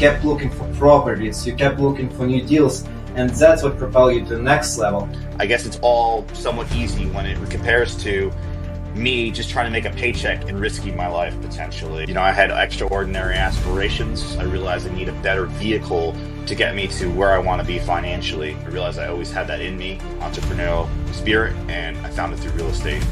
kept looking for properties, you kept looking for new deals, and that's what propelled you to the next level. I guess it's all somewhat easy when it compares to me just trying to make a paycheck and risking my life potentially. I had extraordinary aspirations. I realized I need a better vehicle to get me to where I want to be financially. I realized I always had that in me, entrepreneurial spirit, and I found it through real estate.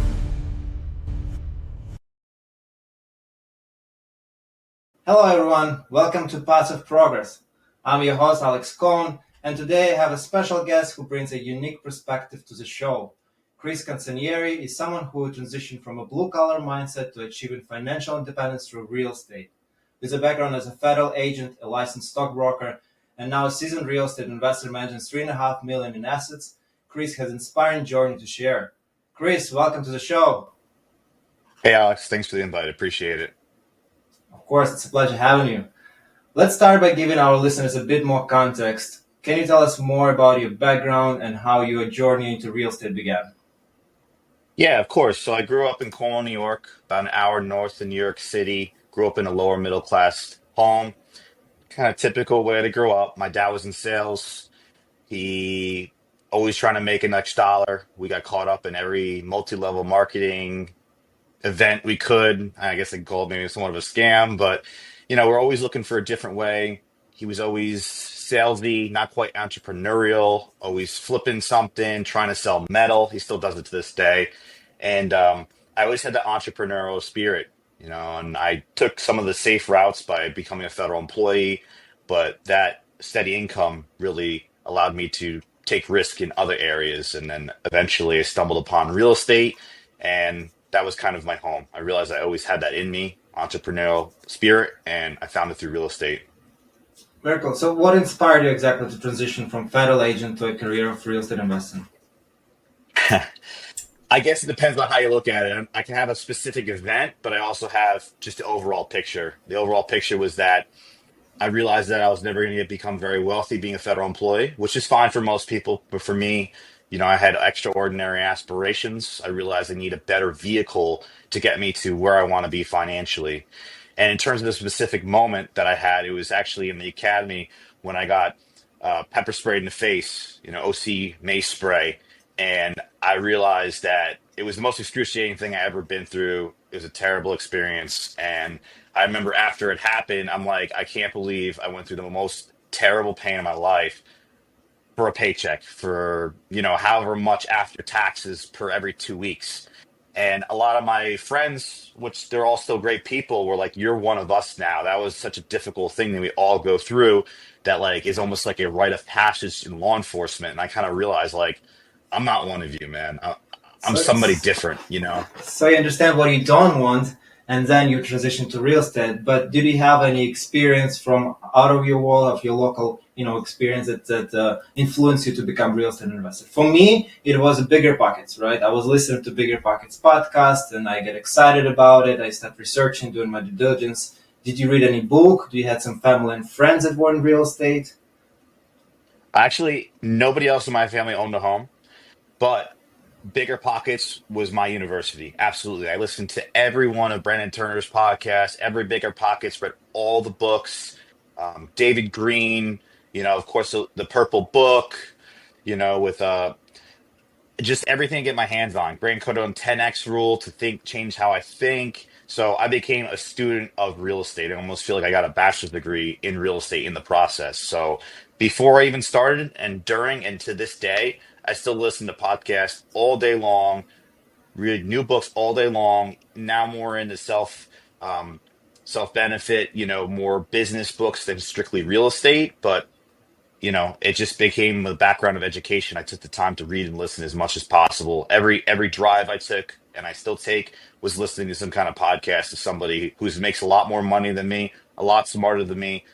Hello everyone, welcome to Paths of Progress. I'm your host Alex Kononov, and today I have a special guest who brings a unique perspective to the show. Chris Canzoneri is someone who transitioned from a blue-collar mindset to achieving financial independence through real estate. With a background as a federal agent, a licensed stockbroker, and now a seasoned real estate investor managing $3.5 million in assets, Chris has an inspiring journey to share. Chris, welcome to the show. Hey Alex, thanks for the invite. Appreciate it. Of course, it's a pleasure having you. Let's start by giving our listeners a bit more context. Can you tell us more about your background and how your journey into real estate began? Yeah, of course. So I grew up in Cornwall, New York, about an hour north of New York City. Grew up in a lower middle class home. Kind of typical way to grow up. My dad was in sales. He always trying to make a next dollar. We got caught up in every multi-level marketing event we could. I guess they called maybe somewhat of a scam, but we're always looking for a different way. He was always salesy, not quite entrepreneurial, always flipping something, trying to sell metal. He still does it to this day. And I always had that entrepreneurial spirit, and I took some of the safe routes by becoming a federal employee, but that steady income really allowed me to take risk in other areas. And then eventually I stumbled upon real estate, and that was kind of my home. I realized I always had that in me, entrepreneurial spirit, and I found it through real estate. Very cool. So what inspired you exactly to transition from federal agent to a career of real estate investing? I guess it depends on how you look at it. I can have a specific event, but I also have just the overall picture. The overall picture was that I realized that I was never going to become very wealthy being a federal employee, which is fine for most people. But for me, I had extraordinary aspirations. I realized I need a better vehicle to get me to where I want to be financially. And in terms of the specific moment that I had, it was actually in the academy when I got pepper sprayed in the face, OC mace spray. And I realized that it was the most excruciating thing I ever been through. It was a terrible experience. And I remember after it happened, I'm like, I can't believe I went through the most terrible pain of my life for a paycheck for, however much after taxes per every 2 weeks. And a lot of my friends, which they're all still great people, were like, you're one of us now. That was such a difficult thing that we all go through that like is almost like a rite of passage in law enforcement. And I kind of realized like, I'm not one of you, man. I'm So somebody it's different. so you understand what you don't want, and then you transition to real estate. But did you have any experience from out of your world, of your local, experience that influenced you to become real estate investor? For me, it was a Bigger Pockets, right? I was listening to Bigger Pockets podcast, and I get excited about it. I start researching, doing my due diligence. Did you read any book? Do you had some family and friends that were in real estate? Actually, nobody else in my family owned a home, but Bigger Pockets was my university. Absolutely. I listened to every one of Brandon Turner's podcasts, every Bigger Pockets, read all the books. David Green, of course, the Purple Book, with just everything to get my hands on. Grant Cardone 10X rule to think, change how I think. So I became a student of real estate. I almost feel like I got a bachelor's degree in real estate in the process. So before I even started and during and to this day, I still listen to podcasts all day long, read new books all day long. Now more into self benefit, more business books than strictly real estate. But it just became the background of education. I took the time to read and listen as much as possible. Every drive I took and I still take was listening to some kind of podcast to somebody who makes a lot more money than me, a lot smarter than me,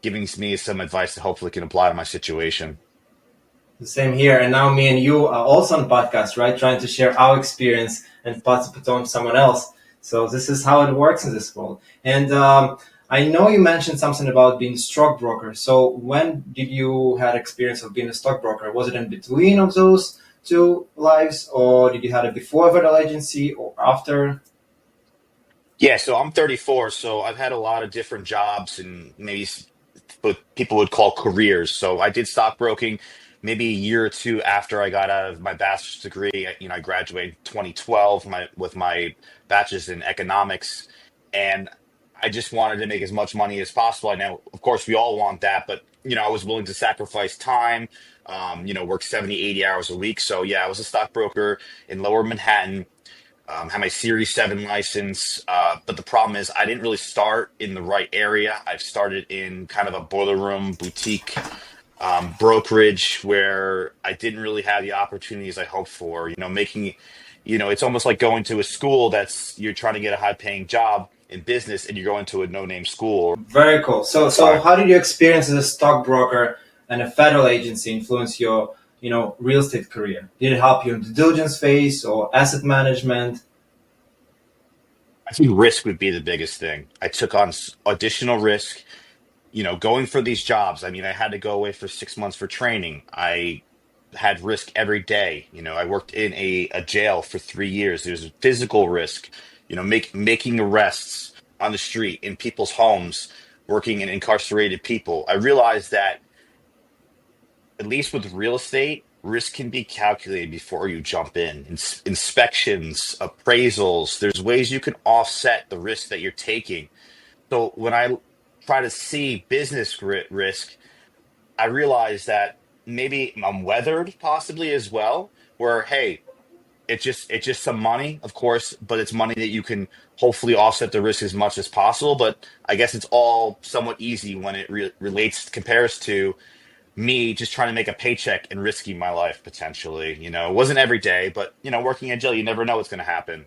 giving me some advice that hopefully can apply to my situation. The same here. And now me and you are also on podcast, right? Trying to share our experience and pass it on to someone else. So this is how it works in this world. And I know you mentioned something about being a stockbroker. So when did you had experience of being a stockbroker? Was it in between of those two lives, or did you have it before a federal agency or after? Yeah, so I'm 34, so I've had a lot of different jobs and maybe what people would call careers. So I did stockbroking maybe a year or two after I got out of my bachelor's degree. I graduated in 2012 with my bachelor's in economics, and I just wanted to make as much money as possible. I know, of course, we all want that, but I was willing to sacrifice time, work 70, 80 hours a week. So yeah, I was a stockbroker in Lower Manhattan, had my Series 7 license. But the problem is, I didn't really start in the right area. I've started in kind of a boiler room boutique brokerage where I didn't really have the opportunities I hoped for. It's almost like going to a school that's you're trying to get a high paying job in business and you're going to a no name school. Very cool. So Or how did your experience as a stockbroker and a federal agency influence your, real estate career? Did it help you in the diligence phase or asset management? I think risk would be the biggest thing. I took on additional risk, going for these jobs. I mean, I had to go away for 6 months for training. I had risk every day. I worked in a jail for 3 years. There's physical risk, making arrests on the street, in people's homes, working in incarcerated people. I realized that at least with real estate, risk can be calculated before you jump in. Inspections, appraisals, there's ways you can offset the risk that you're taking. So when I try to see business risk, I realize that maybe I'm weathered possibly as well, where hey, it's just some money, of course, but it's money that you can hopefully offset the risk as much as possible. But I guess it's all somewhat easy when it compares to me just trying to make a paycheck and risking my life potentially. It wasn't every day, but working in jail, you never know what's going to happen.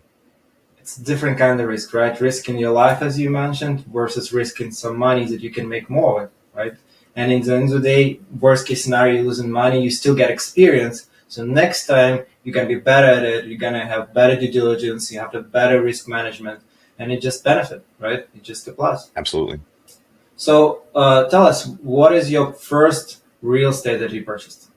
It's a different kind of risk, right? Risk in your life, as you mentioned, versus risking some money that you can make more with, right? And in the end of the day, worst case scenario, you're losing money, you still get experience. So next time, you're going to be better at it. You're going to have better due diligence. You have the better risk management, and it just benefit, right? It's just a plus. Absolutely. So tell us, what is your first real estate that you purchased?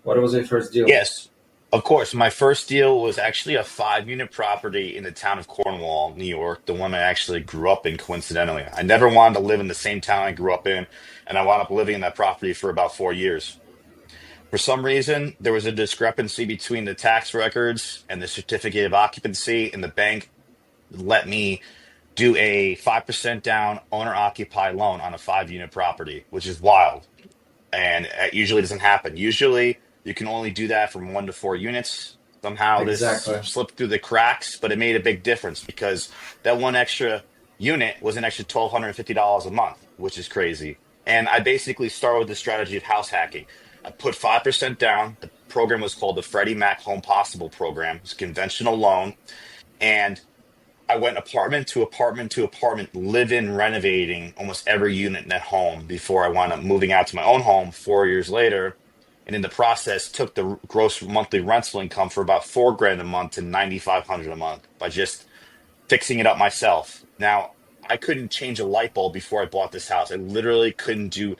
What was your first deal? Yes, of course. My first deal was actually a 5 unit property in the town of Cornwall, New York, the one I actually grew up in coincidentally. I never wanted to live in the same town I grew up in, and I wound up living in that property for about 4 years. For some reason, there was a discrepancy between the tax records and the certificate of occupancy, and the bank let me do a 5% down owner occupied loan on a 5 unit property, which is wild. And it usually doesn't happen. Usually, you can only do that from 1 to 4 units. Somehow this Exactly. slipped through the cracks, but it made a big difference because that one extra unit was an extra $1,250 a month, which is crazy. And I basically started with the strategy of house hacking. I put 5% down. The program was called the Freddie Mac Home Possible program. It's a conventional loan. And I went apartment to apartment to apartment, live in renovating almost every unit in that home before I wound up moving out to my own home 4 years later. And in the process, took the gross monthly rental income for about 4 grand a month to 9,500 a month by just fixing it up myself. Now, I couldn't change a light bulb before I bought this house. I literally couldn't do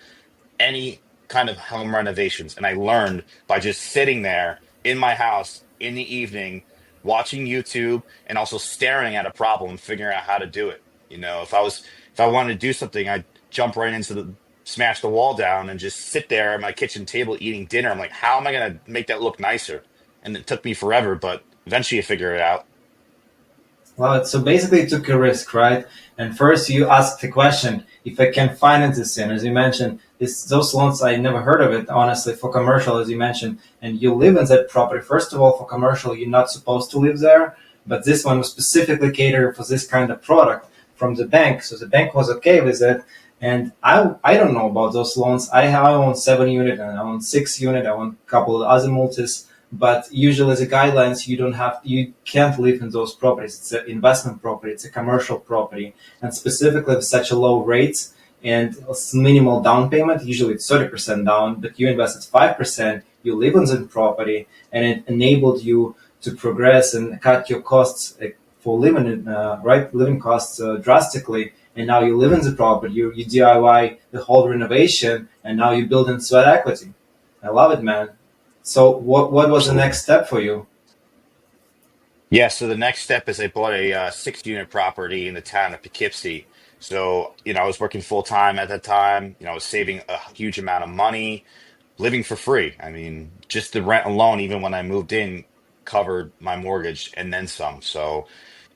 any kind of home renovations. And I learned by just sitting there in my house in the evening, watching YouTube and also staring at a problem and figuring out how to do it. If I wanted to do something, I'd jump right into smash the wall down and just sit there at my kitchen table eating dinner. I'm like, how am I going to make that look nicer? And it took me forever, but eventually you figure it out. Well, so basically, you took a risk, right? And first, you asked the question if I can finance this in. As you mentioned, those loans I never heard of it, honestly, for commercial, as you mentioned. And you live in that property. First of all, for commercial, you're not supposed to live there, but this one was specifically catered for this kind of product from the bank. So the bank was okay with it. And I don't know about those loans. I own 7 unit and I own 6 unit. I own a couple of other multis, but usually the guidelines you can't live in those properties. It's an investment property, it's a commercial property, and specifically with such a low rates and minimal down payment. Usually it's 30% down, but you invested 5%. You live on the property, and it enabled you to progress and cut your costs for living, right? Living costs drastically. And now you live in the property, you DIY the whole renovation, and now you build in sweat equity. I love it, man. So what was the Absolutely. next step for you? Yeah, so the next step is I bought a 6 unit property in the town of Poughkeepsie. So, I was working full time at that time. I was saving a huge amount of money, living for free. I mean, just the rent alone, even when I moved in, covered my mortgage and then some. So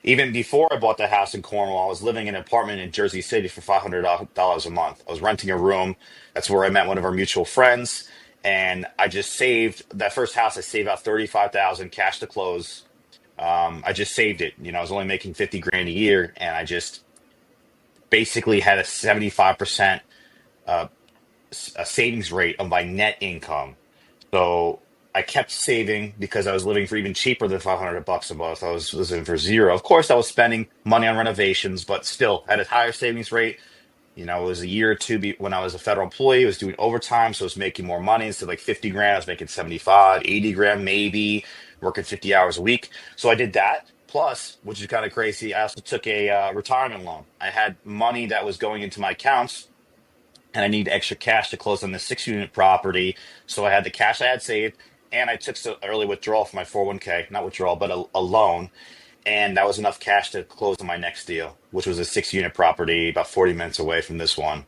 even before I bought the house in Cornwall, I was living in an apartment in Jersey City for $500 a month. I was renting a room. That's where I met one of our mutual friends. And I just saved that first house. I saved out 35,000 cash to close. I just saved it. I was only making 50 grand a year, and I just basically had a 75% uh, a savings rate of my net income. So I kept saving because I was living for even cheaper than 500 bucks a month. I was living for zero. Of course, I was spending money on renovations, but still had a higher savings rate. It was a year or two when I was a federal employee. I was doing overtime, so I was making more money. Instead of like 50 grand, I was making 75, 80 grand maybe, working 50 hours a week. So I did that. Plus, which is kind of crazy, I also took a retirement loan. I had money that was going into my accounts, and I need extra cash to close on the 6 unit property. So I had the cash I had saved, and I took some early withdrawal from my 401k, not withdrawal, but a loan. And that was enough cash to close on my next deal, which was a 6 unit property about 40 minutes away from this one.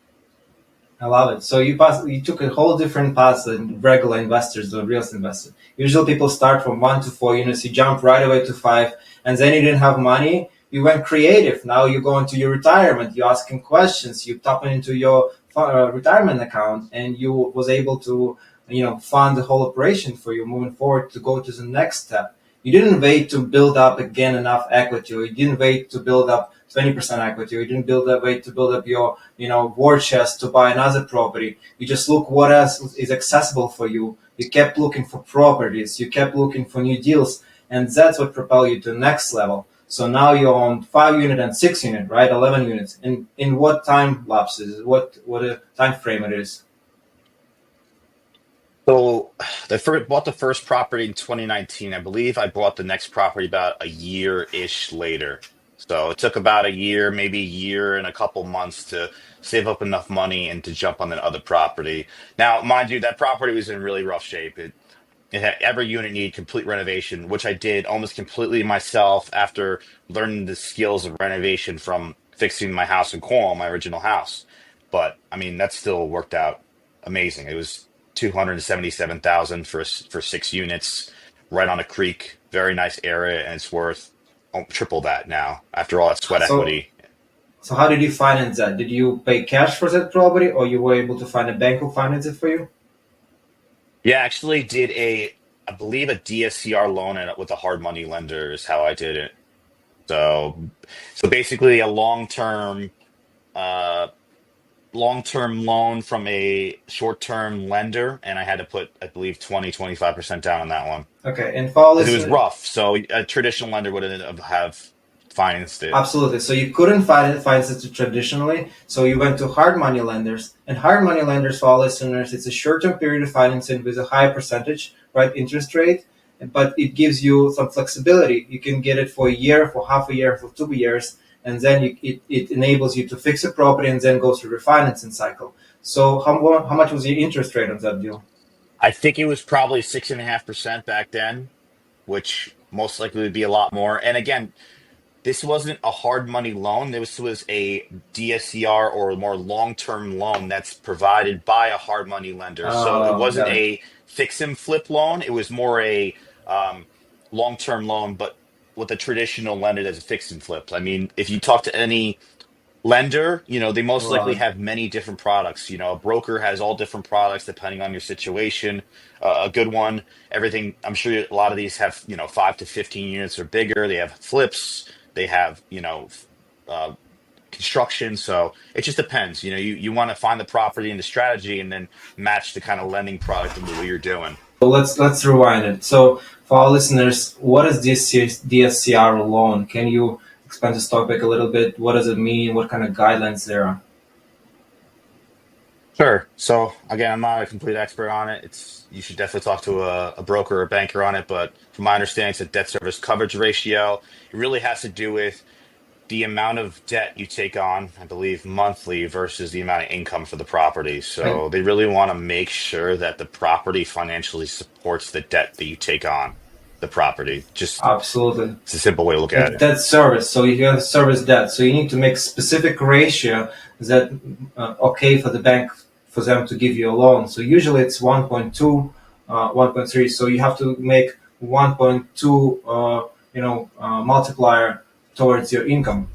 I love it. So you took a whole different path than regular investors or real estate investors. Usually people start from 1 to 4 units, you jump right away to five, and then you didn't have money. You went creative. Now you go into your retirement. You're asking questions. You tap into your retirement account, and you was able to fund the whole operation for you moving forward to go to the next step. You didn't wait to build up again enough equity. Or you didn't wait to build up 20% equity. Or you didn't wait to build up your war chest to buy another property. You just look what else is accessible for you. You kept looking for properties. You kept looking for new deals, and that's what propelled you to the next level. So now you're on 5 unit and 6 unit, right? 11 units. In what time lapses? What a time frame it is? So I first bought the first property in 2019. I believe I bought the next property about a year-ish later. So it took about a year, maybe a year and a couple months to save up enough money and to jump on the other property. Now, mind you, that property was in really rough shape. It had every unit need complete renovation, which I did almost completely myself after learning the skills of renovation from fixing my house in Cornwall, my original house. But I mean, that still worked out amazing. It was 277,000 for 6 units, right on a creek, very nice area, and it's worth triple that now after all that sweat So equity. so how did you finance that? Did you pay cash for that property, or you were able to find a bank who financed it for you? Yeah, I actually did I believe a DSCR loan with a hard money lender is how I did it. So, so basically a uh, long-term loan from a short-term lender, and I had to put, I believe, 25% down on that one Okay, and for our because it was listeners, rough. So a traditional lender wouldn't have financed it. absolutely. So you couldn't finance it traditionally. So you went to hard money lenders, and hard money lenders for our listeners, it's a short-term period of financing with a high percentage, right, interest rate, but it gives you some flexibility. You can get it for a year, for half a year, for 2 years, and then it enables you to fix a property and then go through refinancing cycle. So how much was your interest rate on that deal? I think it was probably 6.5% back then, which most likely would be a lot more. And again, this wasn't a hard money loan. This was a DSCR or a more long-term loan that's provided by a hard money lender. So it wasn't Got it. a fix and flip loan. It was more a um, long-term loan, but with a traditional lender that's a fix and flip. I mean, if you talk to any lender, they most likely Love it. have many different products. A broker has all different products depending on your situation. A good one, everything. I'm sure a lot of these have 5 to 15 units or bigger. They have flips. They have uh, construction. So it just depends. You want to find the property and the strategy, and then match the kind of lending product and what you're doing. So let's rewind it. So for our listeners, what is this DSCR loan? Can you expand this topic a little bit? What does it mean? What kind of guidelines there are? Sure. So again, I'm not a complete expert on it. You should definitely talk to a broker or a banker on it. But from my understanding, it's a debt service coverage ratio. It really has to do with the amount of debt you take on, I believe, monthly versus the amount of income for the property. And So they really want to make sure that the property financially supports the debt that you take on. the property. Just Absolutely. it's a simple way to look at It's it. debt service. So you have service debt. So you need to make specific ratio that okay for the bank for them to give you a loan. So usually it's 1.2, 1.3. So you have to make 1.2, multiplier towards your income,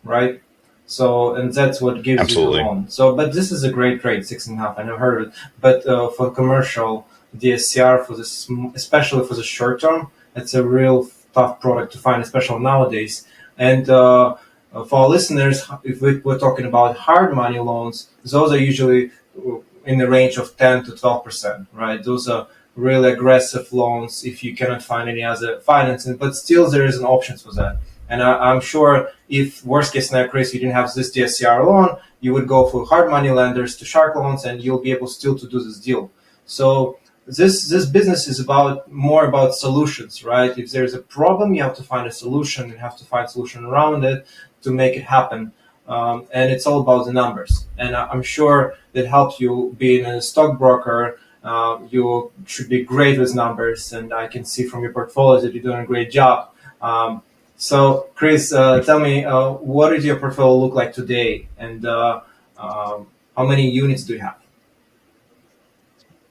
right? So and that's what gives you the Absolutely. loan. So, but this is a great rate, 6.5. I never heard of it. But for commercial DSCR for this, especially for the short term, it's a real tough product to find, especially nowadays. And for our listeners, if we're talking about hard money loans, those are usually in the range of 10 to 12%, right? Those are really aggressive loans if you cannot find any other financing, but still there is an option for that. And I'm sure if worst case scenario, Chris, you didn't have this DSCR loan, you would go for hard money lenders to shark loans, and you'll be able still to do this deal. So this business is about more about solutions, right? If there's a problem, you have to find a solution and have to find a solution around it to make it happen. And it's all about the numbers. And I'm sure that helped you being a stockbroker. You should be great with numbers, and I can see from your portfolio that you're doing a great job. So, Chris, tell me, what does your portfolio look like today, and how many units do you have?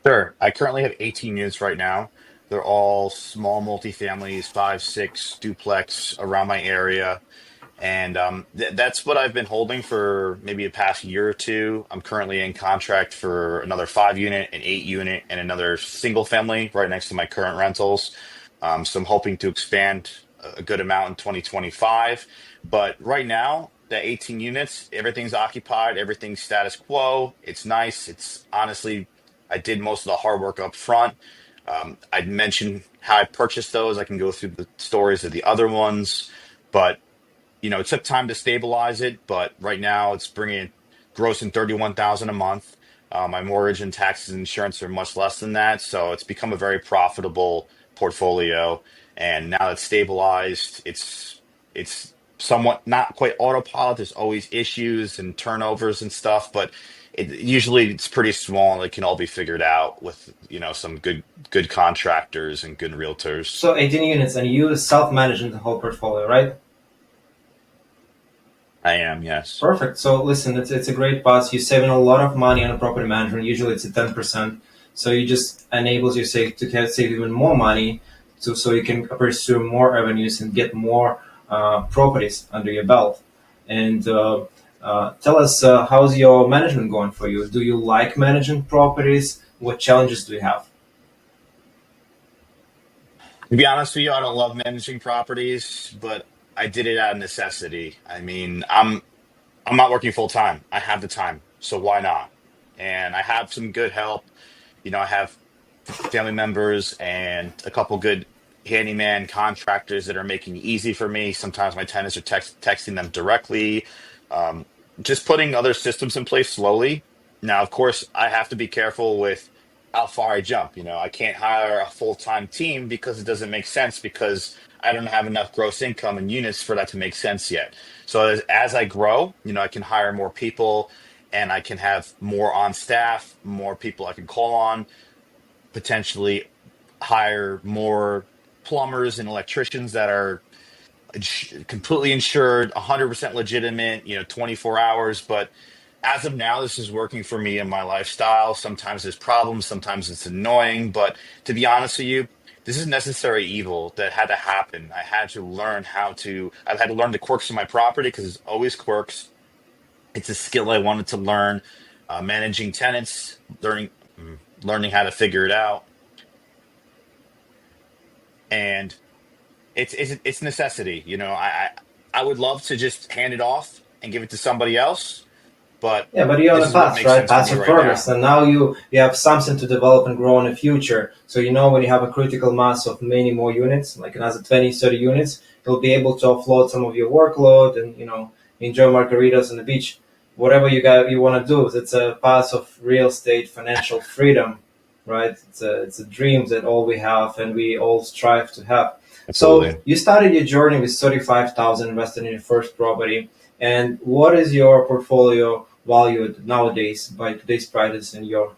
Sure. I currently have 18 units right now. They're all small multifamilies, five, six duplex around my area. And that's what I've been holding for maybe the past year or two. I'm currently in contract for another 5 unit, an 8 unit, and another single family right next to my current rentals. So I'm hoping to expand a good amount in 2025. But right now, the 18 units, everything's occupied, everything's status quo. It's nice. It's honestly, I did most of the hard work up front. I'd mentioned how I purchased those. I can go through the stories of the other ones. But it took time to stabilize it, but right now it's bringing grossing 31,000 a month. My mortgage and taxes and insurance are much less than that, so it's become a very profitable portfolio. And now it's stabilized, it's somewhat not quite autopilot. There's always issues and turnovers and stuff, but usually it's pretty small and it can all be figured out with some good contractors and good realtors. So 18 units, and you self-managing the whole portfolio, right? I am, yes. Perfect. So listen, it's a great path. You're saving a lot of money on a property management. Usually it's a 10%. So you just enables you save even more money so you can pursue more avenues and get more properties under your belt. And tell us, how's your management going for you? Do you like managing properties? What challenges do you have? To be honest with you, I don't love managing properties, but I did it out of necessity. I mean, I'm not working full time. I have the time, so why not? And I have some good help. I have family members and a couple good handyman contractors that are making it easy for me. Sometimes my tenants are texting them directly. Um, just putting other systems in place slowly. Now, of course, I have to be careful with how far I jump. I can't hire a full-time team because it doesn't make sense because I don't have enough gross income and units for that to make sense yet. So as I grow, I can hire more people and I can have more on staff, more people I can call on, potentially hire more plumbers and electricians that are completely insured, 100% legitimate, 24 hours. But as of now, this is working for me and my lifestyle. Sometimes there's problems, sometimes it's annoying. But to be honest with you, this is necessary evil that had to happen. I've had to learn the quirks of my property because there's always quirks. It's a skill I wanted to learn. Managing tenants, learning how to figure it out. And it's necessity. I would love to just hand it off and give it to somebody else, but Yeah, but you're on this a is what path, makes right? sense for Path me of right progress, now. and now you have something to develop and grow in the future. So when you have a critical mass of many more units, like another 20, 30 units, you'll be able to offload some of your workload and enjoy margaritas on the beach, whatever you want to do. It's a path of real estate financial freedom, right? It's a dream that all we have and we all strive to have. So Absolutely. you started your journey with 35,000 invested in your first property, and what is your portfolio valued nowadays by today's prices, in your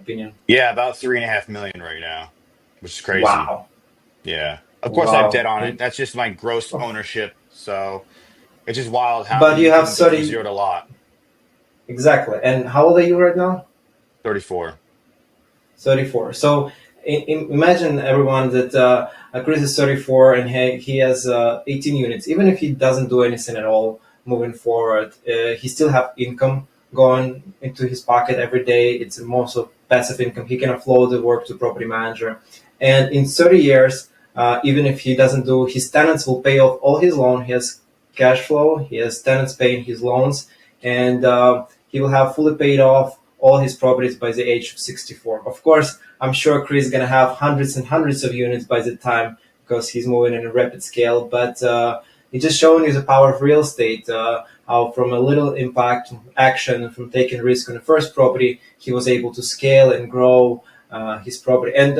opinion? Yeah, about 3.5 million right now, which is crazy. Wow. Yeah. Of course, I have debt Wow. on it. That's just my gross Oh, ownership. So it's just wild how but you you have can go from 30, zero to a lot. exactly. And how old are you right now? 34. 34. So imagine everyone that Chris is 34 and he has 18 units. Even if he doesn't do anything at all moving forward, he still have income going into his pocket every day. It's most of passive income. He can offload the work to property manager. And in 30 years, even if he doesn't do, his tenants will pay off all his loan. He has cash flow. He has tenants paying his loans, and he will have fully paid off all his properties by the age of 64. Of course, I'm sure Chris is going to have hundreds and hundreds of units by the time because he's moving in a rapid scale. But it's just showing you the power of real estate. How from a little impact action, from taking risk on the first property, he was able to scale and grow his property. And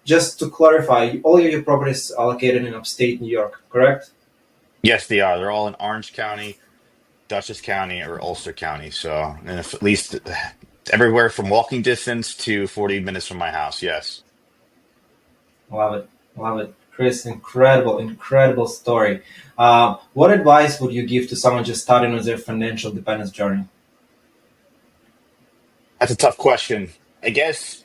just to clarify, all of your properties are located in upstate New York, correct? Yes, they are. They're all in Orange County, Dutchess County, or Ulster County. So, and if at least everywhere from walking distance to 40 minutes from my house. Yes. Love it. Love it. Chris, incredible, incredible story. What advice would you give to someone just starting on their financial dependence journey? That's a tough question. I guess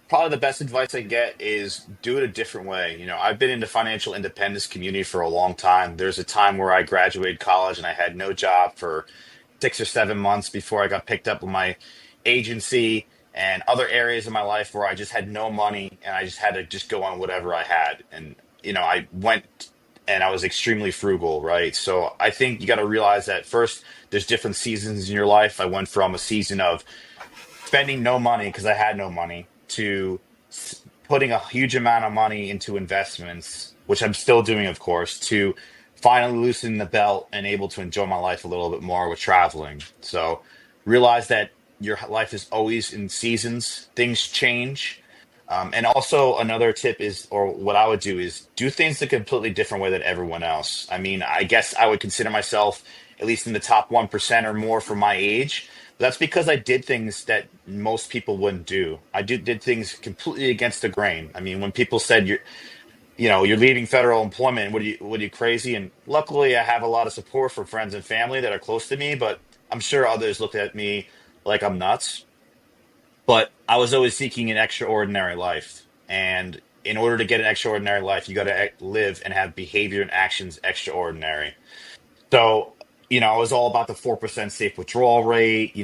probably the best advice I get is do it a different way. I've been in the financial independence community for a long time. There's a time where I graduated college and I had no job for 6 or 7 months before I got picked up with my agency and other areas of my life where I just had no money and I just had to just go on whatever I had. And, I went and I was extremely frugal, right? So I think you got to realize that first, there's different seasons in your life. I went from a season of spending no money because I had no money to putting a huge amount of money into investments, which I'm still doing, of course, to finally loosening the belt and able to enjoy my life a little bit more with traveling. So realize that your life is always in seasons, things change. And also another tip is, or what I would do is do things a completely different way than everyone else. I mean, I guess I would consider myself at least in the top 1% or more for my age. That's because I did things that most people wouldn't do. I did things completely against the grain. I mean, when people said you're leaving federal employment, what are you crazy? And luckily, I have a lot of support from friends and family that are close to me, but I'm sure others looked at me like I'm nuts. But I was always seeking an extraordinary life, and in order to get an extraordinary life, you got to live and have behavior and actions extraordinary. So, I was all about the 4% safe withdrawal rate,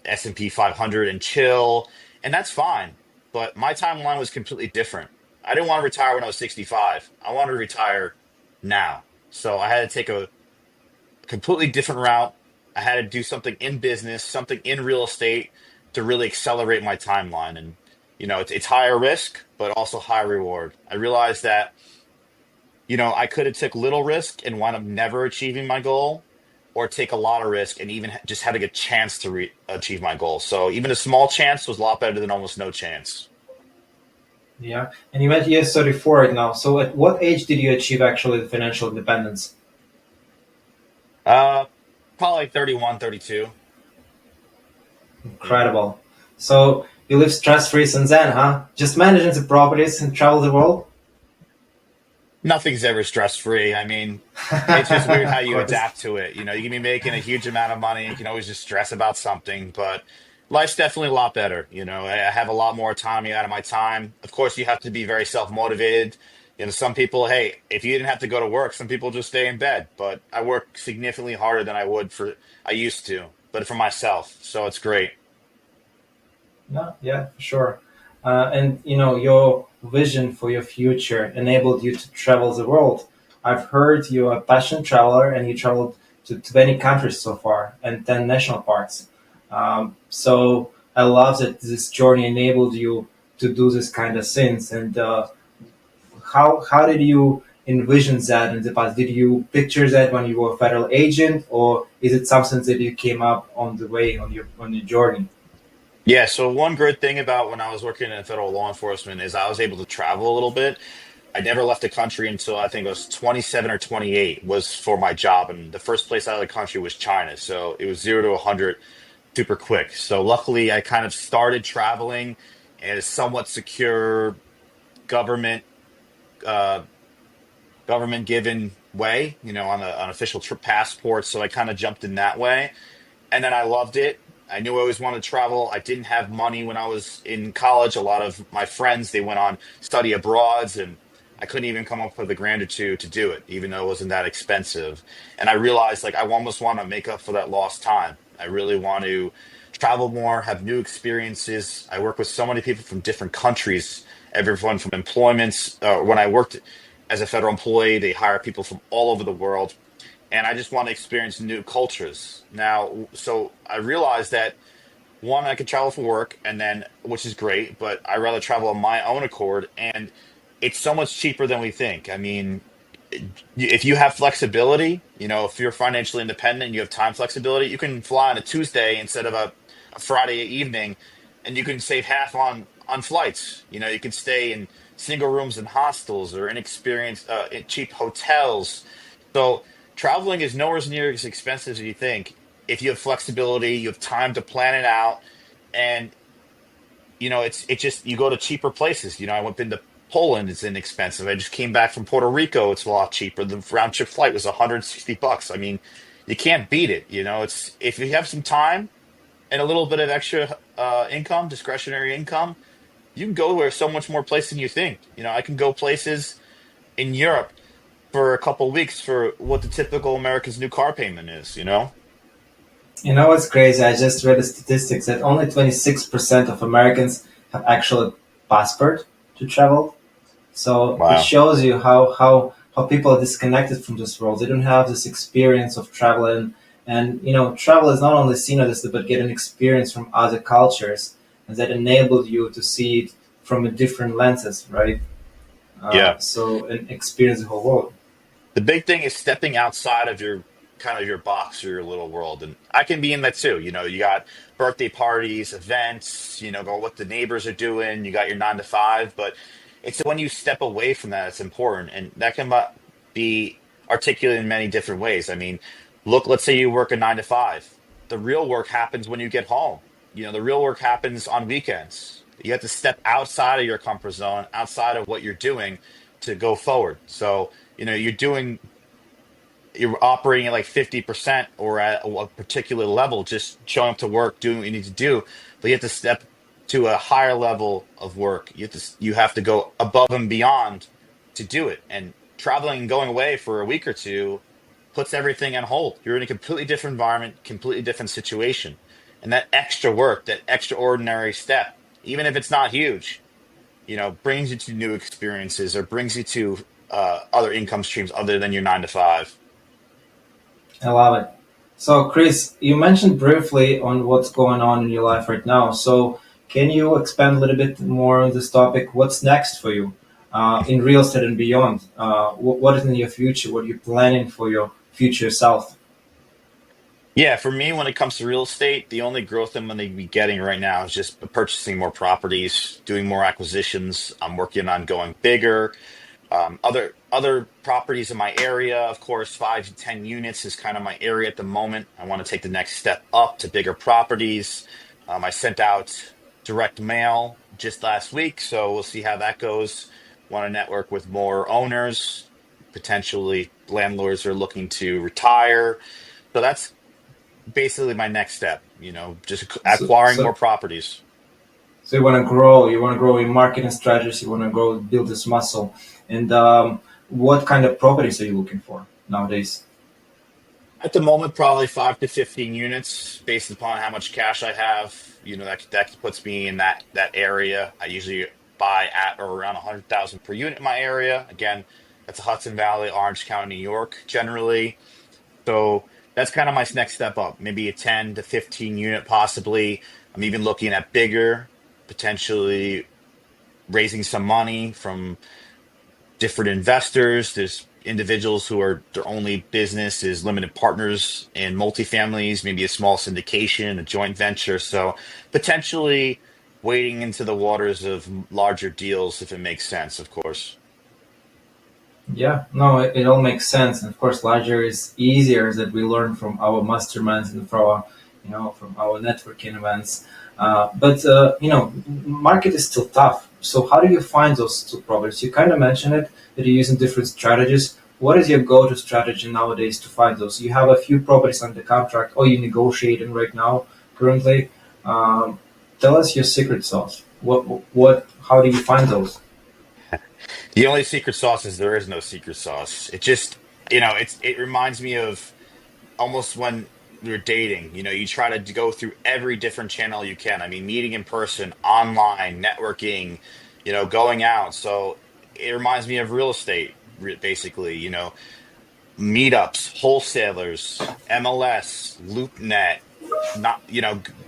S&P 500 and chill, and that's fine. But my timeline was completely different. I didn't want to retire when I was 65. I wanted to retire now. So I had to take a completely different route. I had to do something in business, something in real estate to really accelerate my timeline. And, it's higher risk, but also high reward. I realized that I could have took little risk and wound up never achieving my goal, or take a lot of risk and even just having a chance to achieve my goal. So even a small chance was a lot better than almost no chance. Yeah. And you mentioned you're 34 right now. So at what age did you achieve actually the financial independence? Uh, Probably like 31, 32. Yeah. Incredible. So you live stress free since then, huh? Just managing the properties and travel the world? Nothing's ever stress free. I mean, it's just weird how Of you course. adapt to it. You can be making a huge amount of money. You can always just stress about something, but life's definitely a lot better. I have a lot more autonomy out of my time. Of course, you have to be very self motivated. Some people, hey, if you didn't have to go to work, some people just stay in bed. But I work significantly harder than I used to, but for myself. So it's great. No, yeah, for sure. And your vision for your future enabled you to travel the world. I've heard you're a passionate traveler and you traveled to 20 countries so far and 10 national parks. So I love that this journey enabled you to do this kind of things. And how did you envision that in the past? Did you picture that when you were a federal agent, or is it something that you came up on the way on your journey? Yeah, so one great thing about when I was working in federal law enforcement is I was able to travel a little bit. I never left the country until I think I was 27 or 28 was for my job. And the first place out of the country was China. So it was 0 to 100 super quick. So luckily, I kind of started traveling in a somewhat secure government government given way, on an official trip passport. So I kind of jumped in that way. And then I loved it. I knew I always wanted to travel. I didn't have money when I was in college. A lot of my friends, they went on study abroads, and I couldn't even come up with a grand or two to do it, even though it wasn't that expensive. And I realized like I almost want to make up for that lost time. I really want to travel more, have new experiences. I work with so many people from different countries, everyone from employments. When I worked as a federal employee, they hire people from all over the world, and I just want to experience new cultures. Now, so I realized that one, I could travel for work, and then which is great, but I rather travel on my own accord, and it's so much cheaper than we think. I mean, if you have flexibility, if you're financially independent and you have time flexibility, you can fly on a Tuesday instead of a Friday evening, and you can save half on flights. You can stay in single rooms in hostels or inexperienced in cheap hotels. So traveling is nowhere near as expensive as you think. If you have flexibility, you have time to plan it out, and it's just you go to cheaper places. I went into Poland; it's inexpensive. I just came back from Puerto Rico; it's a lot cheaper. The round trip flight was $160. I mean, you can't beat it. It's if you have some time and a little bit of extra income, discretionary income, you can go where so much more place than you think. I can go places in Europe for a couple weeks for what the typical American's new car payment is. You know what's crazy? I just read the statistics that only 26% of Americans have actual passport to travel. So it Wow. shows you how people are disconnected from this world. They don't have this experience of traveling, and travel is not only seen as this, but get an experience from other cultures, and that enabled you to see it from a different lenses, right? Yeah. So and experience the whole world. The big thing is stepping outside of your kind of your box or your little world. And I can be in that too. You got birthday parties, events, go what the neighbors are doing, you got your 9 to 5, but it's when you step away from that, it's important. And that can be articulated in many different ways. I mean, look, let's say you work a 9 to 5. The real work happens when you get home. The real work happens on weekends. You have to step outside of your comfort zone, outside of what you're doing to go forward. So, you're operating at like 50% or at a particular level, just showing up to work, doing what you need to do. But you have to step to a higher level of work. You have to go above and beyond to do it. And traveling and going away for a week or two puts everything on hold. You're in a completely different environment, completely different situation. And that extra work, that extraordinary step, even if it's not huge, brings you to new experiences or brings you to other income streams other than your 9 to 5. I love it. So, Chris, you mentioned briefly on what's going on in your life right now. So, can you expand a little bit more on this topic? What's next for you in real estate and beyond? What is in your future? What are you planning for your future self? Yeah, for me, when it comes to real estate, the only growth I'm going to be getting right now is just purchasing more properties, doing more acquisitions. I'm working on going bigger. Other properties in my area, of course, 5 to 10 units is kind of my area at the moment. I want to take the next step up to bigger properties. I sent out direct mail just last week, so we'll see how that goes. Want to network with more owners, potentially landlords are looking to retire. So that's basically my next step, just So, acquiring more so, properties. so you want to grow. You want to grow your marketing strategies. You want to grow, build this muscle. And what kind of properties are you looking for nowadays? At the moment, probably 5 to 15 units, based upon how much cash I have. That puts me in that area. I usually buy at or around 100,000 per unit in my area. Again, that's Hudson Valley, Orange County, New York, generally. So that's kind of my next step up. Maybe a 10 to 15 unit, possibly. I'm even looking at bigger, potentially raising some money from different investors. There's individuals who are their only business is limited partners in multifamilies, maybe a small syndication, a joint venture. So potentially wading into the waters of larger deals if it makes sense, of course. Yeah, no, it all makes sense. And of course, larger is easier that we learn from our masterminds and from our, from our networking events. But market is still tough. So how do you find those two properties? You kind of mentioned it that you're using different strategies. What is your go-to strategy nowadays to find those? You have a few properties under contract, or you're negotiating right now currently. Um, Tell us your secret sauce. What? How do you find those? The only secret sauce is there is no secret sauce. It just, it reminds me of almost when you're dating. You try to go through every different channel you can. I mean, meeting in person, online, networking, going out. So it reminds me of real estate, basically, meetups, wholesalers, MLS, LoopNet, not,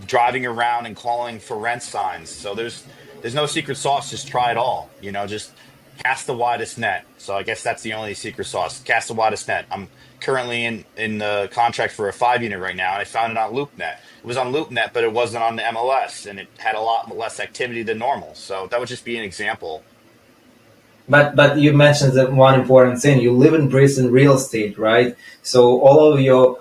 driving around and calling for rent signs. So there's no secret sauce. Just try it all. Just cast the widest net. So I guess that's the only secret sauce. Cast the widest net. I'm currently in the contract for a 5 unit right now, and I found it on LoopNet. It was on LoopNet, but it wasn't on the MLS, and it had a lot less activity than normal. So that would just be an example. But you mentioned that one important thing. You live and breathe in real estate, right? So all of your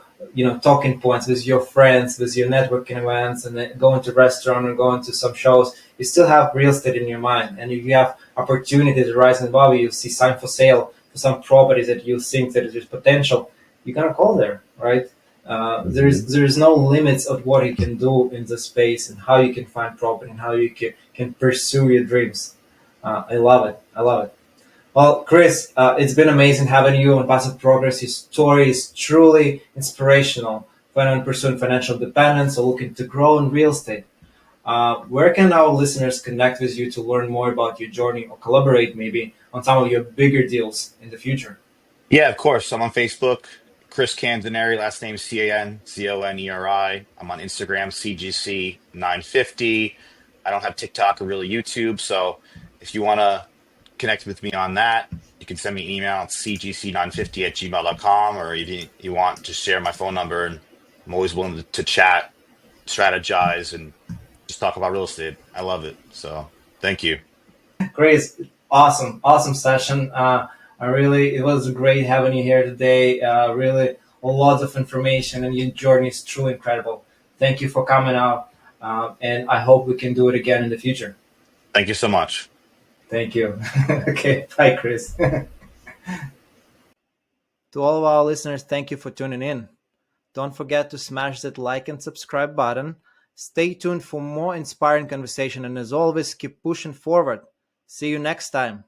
talking points with your friends, with your networking events, and then going to restaurant or going to some shows, you still have real estate in your mind. And if you have opportunities rising above you, see sign for sale for some properties that you think that there's potential, you're gonna call there, right? Mhm. There is no limits of what you can do in the space and how you can find property and how you can pursue your dreams. I love it. I love it. Well, Chris, it's been amazing having you on Passive Progress. Your story is truly inspirational for anyone pursuing financial independence or looking to grow in real estate. Where can our listeners connect with you to learn more about your journey or collaborate maybe on some of your bigger deals in the future? Yeah, of course. I'm on Facebook, Chris Canzoneri, last name Canconeri. I'm on Instagram, CGC950. I don't have TikTok or really YouTube. So if you want to connect with me on that, you can send me an email at cgc950@gmail.com, or if you want, just share my phone number. And I'm always willing to chat, strategize, and just talk about real estate. I love it. So thank you. Chris, awesome, awesome session. It was great having you here today. Really, a lot of information, and your journey is truly incredible. Thank you for coming out, and I hope we can do it again in the future. Thank you so much. Thank you. Okay, bye, Chris. To all of our listeners, thank you for tuning in. Don't forget to smash that like and subscribe button. Stay tuned for more inspiring conversation, and as always, keep pushing forward. See you next time.